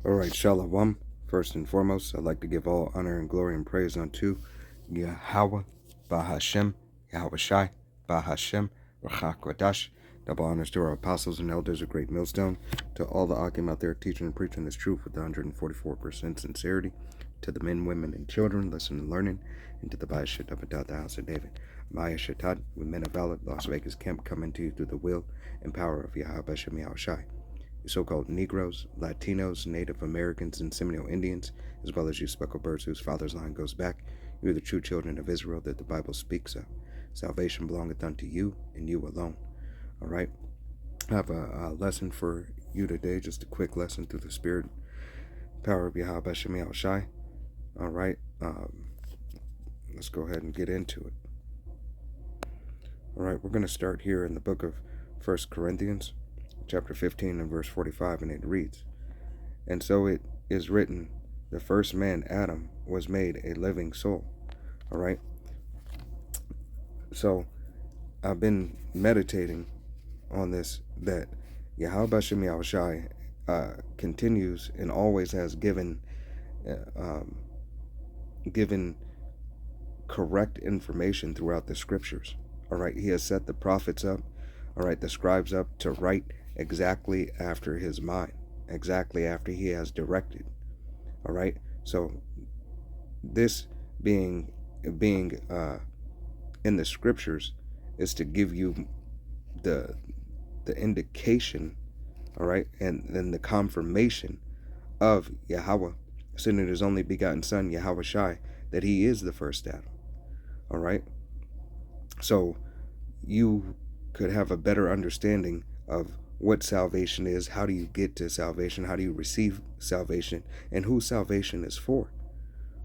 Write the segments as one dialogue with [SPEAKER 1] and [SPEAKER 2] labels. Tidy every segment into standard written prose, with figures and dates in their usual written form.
[SPEAKER 1] All right, Shalom. First and foremost, I'd like to give all honor and glory and praise unto Yahweh, Bahashem, Yahweh Shai, Bahashem, Rachak Wadash. Double honors to our apostles and elders of Great Millstone, to all the Akim out there teaching and preaching this truth with 144% sincerity, to the men, women, and children listening and learning, and to the Bayashat of the house of David. Maya Shatat, with men of valor, Las Vegas camp coming to you through the will and power of Yahweh Bashem Yahweh Shai. So-called Negroes, Latinos, Native Americans, and Seminole Indians, as well as you speckled birds whose father's line goes back, you are the true children of Israel that the Bible speaks of. Salvation belongeth unto you, and you alone. All right? I have a lesson for you today, just a quick lesson through the Spirit, power of Yahweh Bashem Yahweh Shai. All right? Let's go ahead and get into it. All right, we're going to start here in the book of 1 Corinthians, chapter 15 and verse 45, and it reads, "And so it is written, the first man, Adam, was made a living soul." All right. So I've been meditating on this, that Yahweh Bashem Yahweh Shai continues and always has given correct information throughout the scriptures. All right. He has set the prophets up, all right, the scribes up to write exactly after his mind, exactly after he has directed. All right. So this being in the scriptures is to give you the indication, all right, and then the confirmation of Yahweh sending his only begotten son, Yahweh Shai, that he is the first Adam. All right. So you could have a better understanding of what salvation is, how do you get to salvation, how do you receive salvation, and who salvation is for.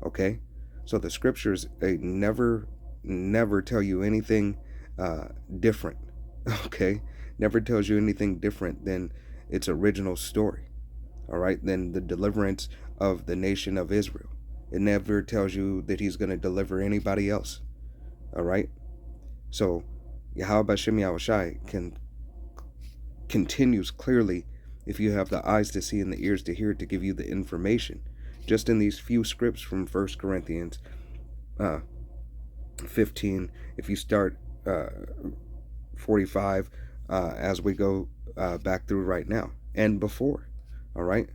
[SPEAKER 1] Okay? So the scriptures, they never tell you anything different. Okay? Never tells you anything different than its original story. All right? Than the deliverance of the nation of Israel. It never tells you that he's going to deliver anybody else. All right? So Yahweh Bashem Yahweh Shai continues clearly, if you have the eyes to see and the ears to hear, to give you the information. Just in these few scripts from 1 Corinthians 15, if you start 45 as we go back through right now and before. All right?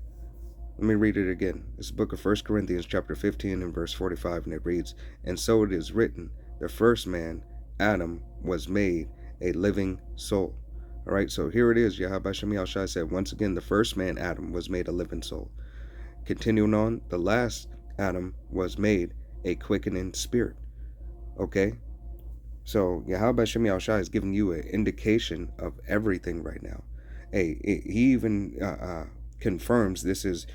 [SPEAKER 1] Let me read it again. This is the book of 1 Corinthians chapter 15 and verse 45, and it reads, "And so it is written, the first man, Adam, was made a living soul." All right, so here it is. Yahweh Bashem Yahweh Shai said, once again, the first man, Adam, was made a living soul. Continuing on, the last Adam was made a quickening spirit. Okay? So Yahweh Bashem Yahweh Shai is giving you an indication of everything right now. He even confirms this is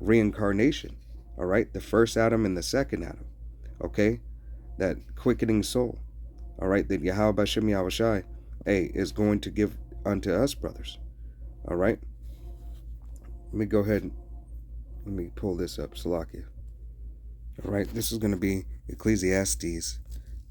[SPEAKER 1] reincarnation. All right? The first Adam and the second Adam. Okay? That quickening soul. All right? That Yahweh Bashem Yahweh Shai is going to give unto us, brothers. All right? Let me go ahead and let me pull this up, Salakia. All right, this is going to be Ecclesiastes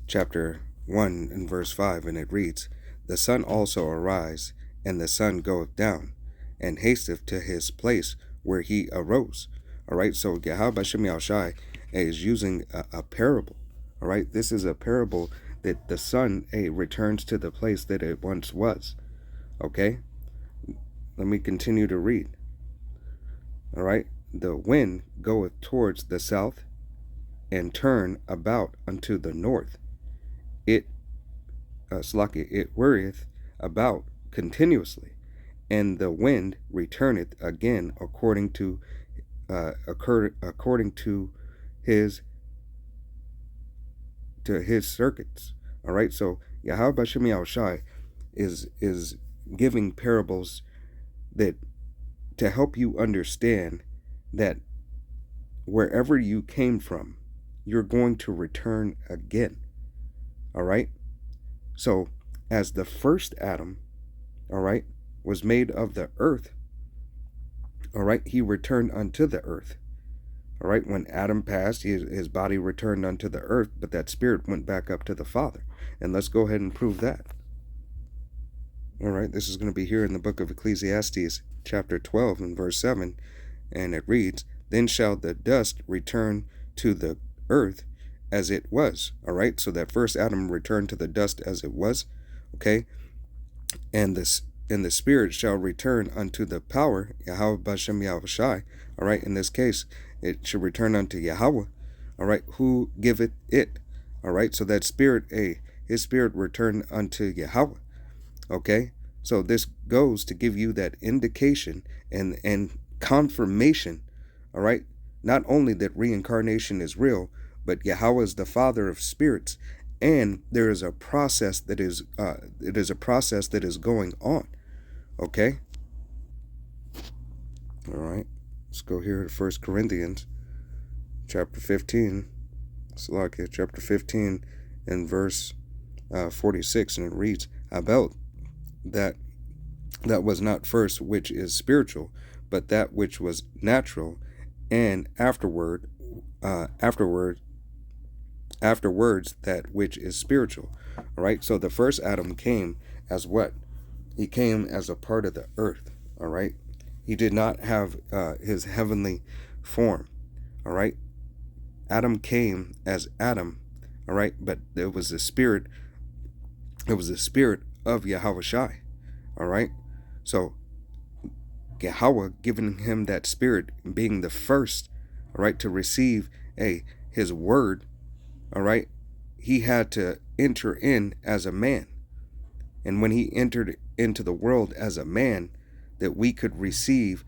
[SPEAKER 1] chapter 1 and verse 5, and it reads, "The sun also arise, and the sun goeth down, and hasteth to his place where he arose." All right, so Yahweh Bashem Yahweh Shai is using a parable. All right, this is a parable that the sun returns to the place that it once was. Okay, let me continue to read. All right, "The wind goeth towards the south, and turn about unto the north. It worrieth about continuously, and the wind returneth again according to his circuits." All right, so Yahweh Bashem Yahweh Shai is giving parables that to help you understand that wherever you came from, you're going to return again. All right? So, as the first Adam, all right, was made of the earth, all right, he returned unto the earth. All right, when Adam passed, his body returned unto the earth, but that spirit went back up to the Father. And let's go ahead and prove that. All right, this is going to be here in the book of Ecclesiastes, chapter 12 and verse 7. and it reads, then shall the dust return to the earth as it was. All right, so that first Adam returned to the dust as it was. Okay, and the spirit shall return unto the power, Yahweh Bashem Yahushai. All right, in this case, it should return unto Yahweh. All right, who giveth it. All right, so that spirit, his spirit returned unto Yahweh. Okay, so this goes to give you that indication and confirmation. All right, not only that reincarnation is real, but Yahweh is the Father of spirits, and there is a process that is going on. Okay, all right, let's go here to 1 Corinthians chapter 15. Salakia, chapter 15 and verse 46, and it reads, about that was not first which is spiritual, but that which was natural, and afterwards that which is spiritual. All right, so the first Adam came as what? He came as a part of the earth. All right, he did not have his heavenly form. All right, Adam came as Adam. All right, but it was the spirit of Yahushai. All right, so Yahweh giving him that spirit, being the first, all right, to receive his word. All right, he had to enter in as a man, and when he entered into the world as a man, that we could receive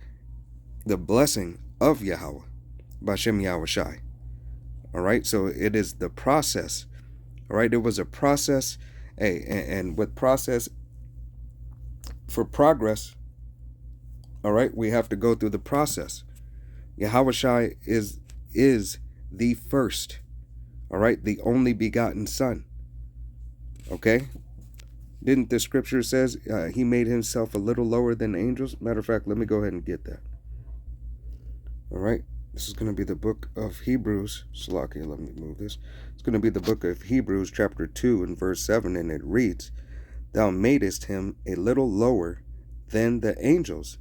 [SPEAKER 1] the blessing of Yahweh Bashem Yahushai. All right, so it is the process. All right, it was a process, and with process, for progress, all right, we have to go through the process. Yahushai is the first, all right, the only begotten Son. Okay, didn't the scripture says he made himself a little lower than angels? Matter of fact, let me go ahead and get that. All right, this is going to be the book of Hebrews. Salakia, let me move this. It's going to be the book of Hebrews chapter 2 and verse 7, and it reads, thou madest him a little lower than the angels.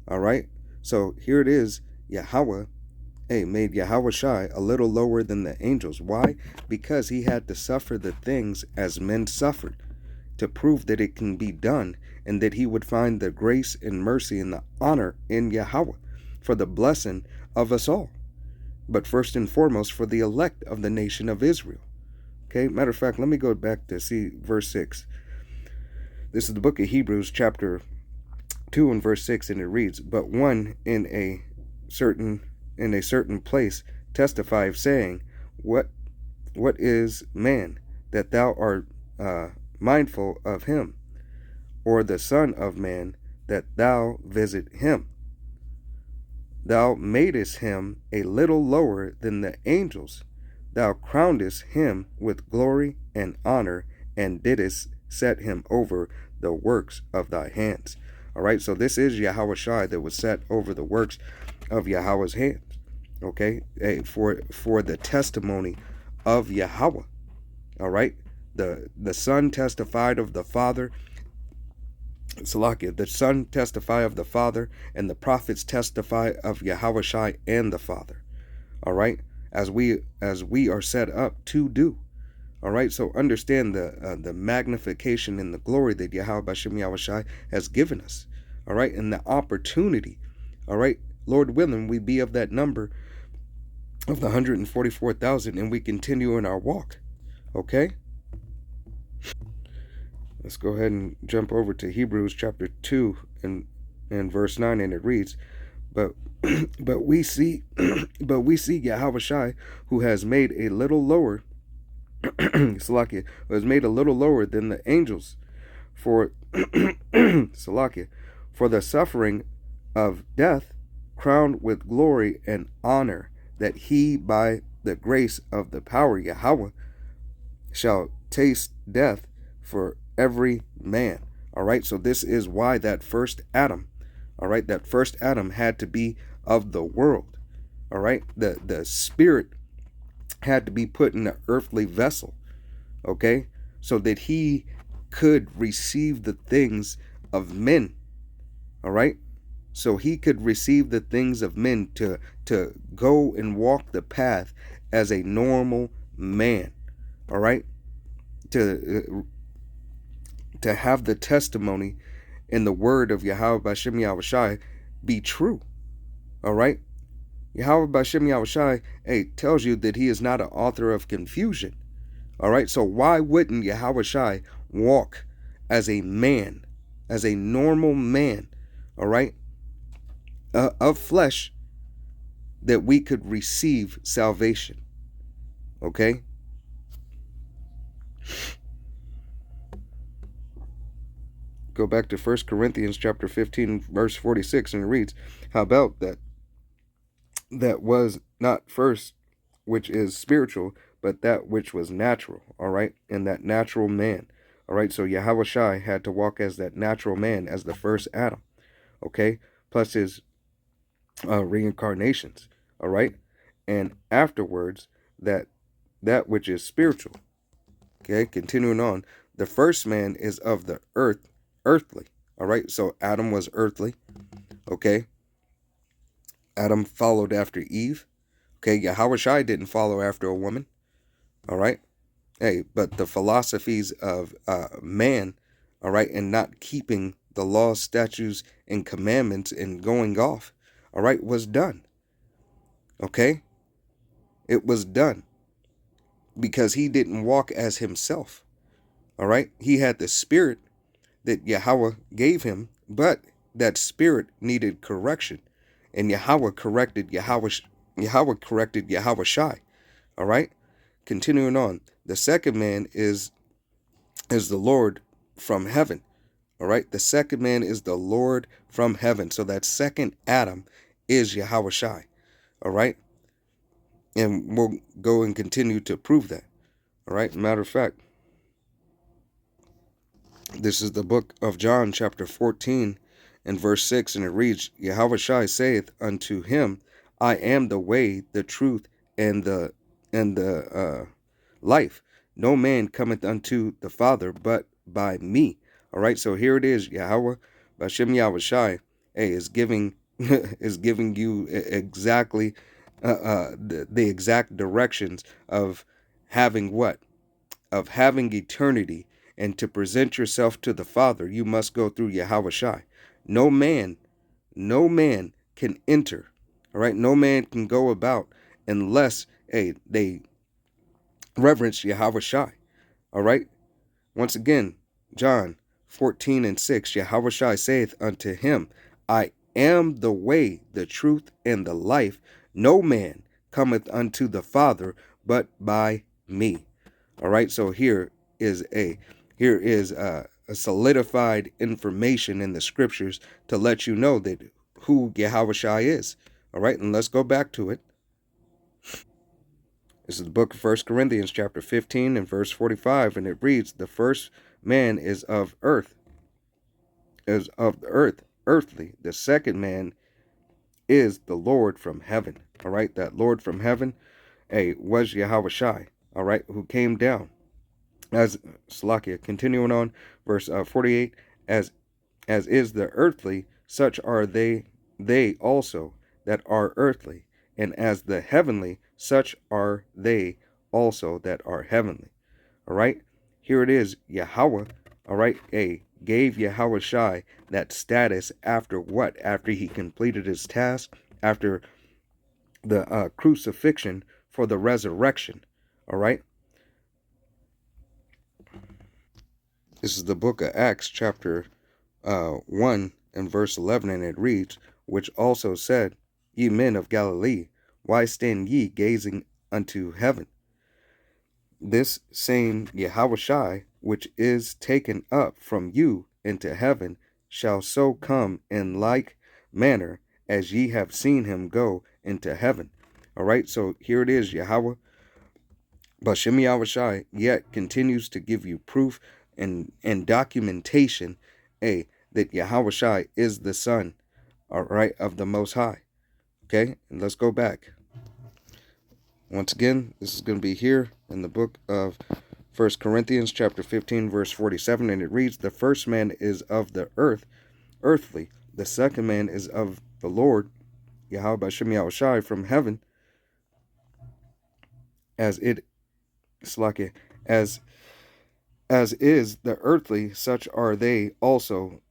[SPEAKER 1] All right, so here it is, Yahweh made Yahushai a little lower than the angels. Why? Because he had to suffer the things as men suffered, to prove that it can be done, and that he would find the grace and mercy and the honor in Yahweh for the blessing of us all, but first and foremost for the elect of the nation of Israel. Okay, matter of fact, let me go back to see verse 6. This is the book of Hebrews chapter 2 and verse 6, and it reads, but one in a certain place testifieth, saying, what is man that thou art mindful of him, or the son of man that thou visit him? Thou madest him a little lower than the angels. Thou crownedest him with glory and honor, and didst set him over the works of thy hands. All right, so this is Yahushai that was set over the works of Yahweh's hands. Okay, for the testimony of Yahweh. All right, the Son testified of the Father. Salakia, the Son testify of the Father, and the prophets testify of Yahushai and the Father. All right, as we are set up to do. All right, so understand the magnification and the glory that Yahweh Bashem Yahushai has given us. All right, and the opportunity. All right, Lord willing, we be of that number of the 144,000, and we continue in our walk. Okay, let's go ahead and jump over to Hebrews chapter 2 and verse 9, and it reads, but we see Yahushai, who has made a little lower Salakia, was made a little lower than the angels for Salakia, for the suffering of death, crowned with glory and honor, that he by the grace of the power Yahweh shall taste death for every man. All right, so this is why that first Adam, all right, that first Adam had to be of the world. All right, the spirit had to be put in an earthly vessel, okay, so that he could receive the things of men. All right, so he could receive the things of men, to go and walk the path as a normal man. All right, to have the testimony and the word of Yahweh Bashem Yahushai be true. All right, Yahweh Bashem Yahushai, tells you that he is not an author of confusion. All right, so why wouldn't Yahushai walk as a man, as a normal man, all right, of flesh, that we could receive salvation? Okay, go back to 1 Corinthians chapter 15 verse 46, and it reads, how about that was not first which is spiritual, but that which was natural. All right, and that natural man. All right, so Yahushai had to walk as that natural man, as the first Adam. Okay, plus his reincarnations. All right, and afterwards that which is spiritual. Okay, continuing on, the first man is of the earthly. All right, so Adam was earthly. Okay, Adam followed after Eve. Okay, Yahushai didn't follow after a woman. All right, but the philosophies of man, all right, and not keeping the laws, statutes, and commandments and going off, all right, was done. Okay, it was done because he didn't walk as himself. All right, he had the spirit that Yahweh gave him, but that spirit needed correction, and Yahweh corrected Yahushai. All right, continuing on, the second man is the Lord from heaven. All right, the second man is the Lord from heaven. So that second Adam is Yahushai. All right, and we'll go and continue to prove that. All right, matter of fact, this is the book of John, chapter 14, and verse 6, and it reads, Yahushai saith unto him, I am the way, the truth, and the life. No man cometh unto the Father but by me. All right, so here it is. Yahweh Bashem Yahushai is giving is giving you exactly the exact directions of having what? Of having eternity. And to present yourself to the Father, you must go through Yahushai. No man can enter. All right, no man can go about unless they reverence Yahushai. All right, once again, John 14 and 6, Yahushai saith unto him, I am the way, the truth, and the life. No man cometh unto the Father but by me. All right, so here is a solidified information in the scriptures to let you know that who Yahushai is. All right, and let's go back to it. This is the book of 1 Corinthians chapter 15 and verse 45, and it reads, the first man is of the earth, earthly. The second man is the Lord from heaven. All right, that Lord from heaven, was Yahushai, all right, who came down. As Salakia, continuing on, verse 48, as is the earthly, such are they also that are earthly, and as the heavenly, such are they also that are heavenly. All right, here it is, Yahweh, all right, gave Yahushai that status after what? After he completed his task, after the crucifixion for the resurrection. All right, this is the book of Acts, chapter 1 and verse 11, and it reads, which also said, ye men of Galilee, why stand ye gazing unto heaven? This same Yahushai, which is taken up from you into heaven, shall so come in like manner as ye have seen him go into heaven. All right, so here it is, Yahweh Bashem Yahushai yet continues to give you proof and documentation, that Yahushai is the Son, all right, of the Most High. Okay, and let's go back. Once again, this is going to be here in the book of 1 Corinthians chapter 15, verse 47, and it reads, the first man is of the earth, earthly. The second man is of the Lord, Yahweh B'Shem Yahushai, from heaven, as it Slakia, as is the earthly, such are they also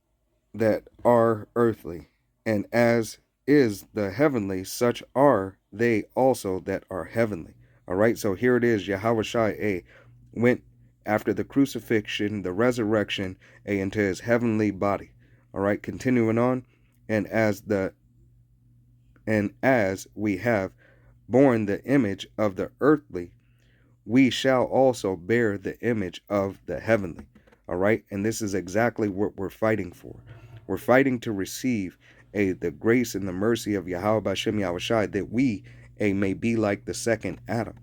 [SPEAKER 1] that are earthly, and as is the heavenly, such are they also that are heavenly. All right, so here it is. Yahweh Shai went after the crucifixion, the resurrection, into his heavenly body. All right, continuing on, and as we have borne the image of the earthly, we shall also bear the image of the heavenly. All right, and this is exactly what we're fighting for. We're fighting to receive the grace and the mercy of Yahweh B'Shem Yahushai, that we may be like the second Adam.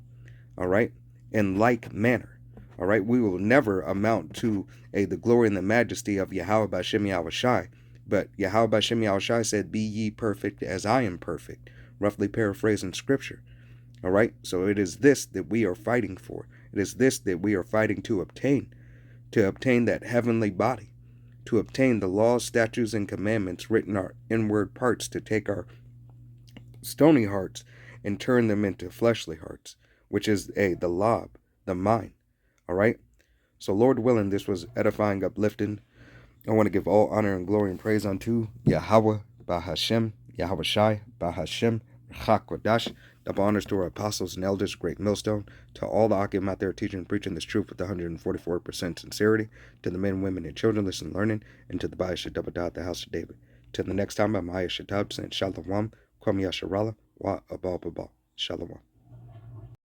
[SPEAKER 1] All right, in like manner. All right, we will never amount to the glory and the majesty of Yahweh B'Shem Yahushai, but Yahweh B'Shem Yahushai said, "Be ye perfect as I am perfect," roughly paraphrasing scripture. All right, so it is this that we are fighting for. It is this that we are fighting to obtain that heavenly body, to obtain the laws, statutes, and commandments written in our inward parts, to take our stony hearts and turn them into fleshly hearts, which is the lob, the mind. All right, so Lord willing, this was edifying, uplifting. I want to give all honor and glory and praise unto Yahweh Bahashem, Yahweh Shai Bahashem, Chakodash. Double honors to our apostles and elders, great millstone, to all the Akim out there teaching and preaching this truth with 144% sincerity, to the men, women, and children listening, learning, and to the Bayah Shadabah, the house of David. Till the next time, I'm Maya Shadab saying Shalom, Kwam Yasharala, Wa Abal Babal. Shalom.